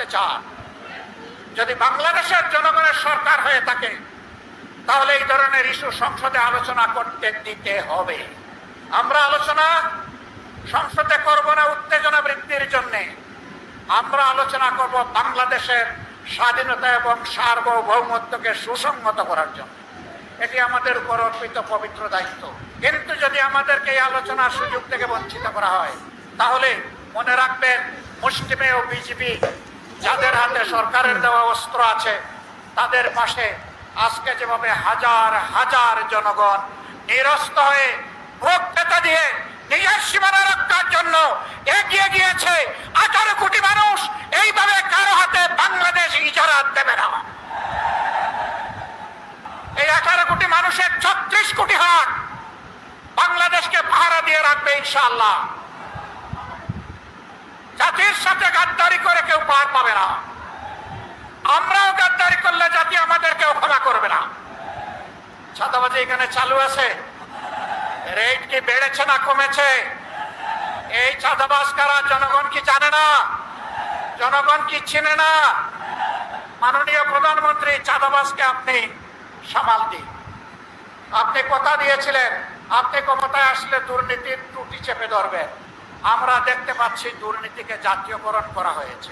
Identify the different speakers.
Speaker 1: করতে চান, যদি বাংলাদেশের জনগণের সরকার হয়ে থাকে, তাহলে এই ধরনের ইস্যু সংসদে আলোচনা করতে দিতে হবে। আমরা আলোচনা সংসদে করব না উত্তেজনা বৃদ্ধির জন্য, আমরা আলোচনা করব বাংলাদেশের স্বাধীনতা এবং সার্বভৌমত্বকে সুসংহত করার জন্য। এটি আমাদের উপর অর্পিত পবিত্র দায়িত্ব। কিন্তু যদি আমাদেরকে এই আলোচনার সুযোগ থেকে বঞ্চিত করা হয়, তাহলে মনে রাখবেন, মুষ্টিমেয় বিজেপি যাদের হাতে সরকারের দেওয়া অস্ত্র আছে, তাদের পাশে আজকে যেভাবে হাজার হাজার জনগণ নিরস্ত হয়ে ভোট পেতে দিয়ে নিজের সীমানা রক্ষার জন্য এগিয়ে গিয়েছে, 18 কোটি মানুষ এইভাবে কারো হাতে বাংলাদেশ ইজারা দেবে না। এই 18 কোটি মানুষের 36 কোটি হাত বাংলাদেশকে পাহারা দিয়ে রাখবে ইনশাআল্লাহ। জাতির সাথে গাদ্দারি করে কেউ পার পাবে না। আমরাও গাদ্দারি করলে জাতি আমাদেরকেও ক্ষমা করবে না। ছাতাবাজি এখানে চালু আছে, রেট কি বেড়েছে না কমেছে? এই চাঁদাবাজ কারা জনগণ কি জানে না? জনগণ কি চিনে না? মাননীয় প্রধানমন্ত্রী, চাঁদাবাজকে আপনি সামাল দিন। আপনি কথা দিয়েছিলেন আপনি ক্ষমতায় আসলে দুর্নীতির ত্রুটি চেপে ধরবেন। আমরা দেখতে পাচ্ছি দুর্নীতিকে জাতীয়করণ করা হয়েছে।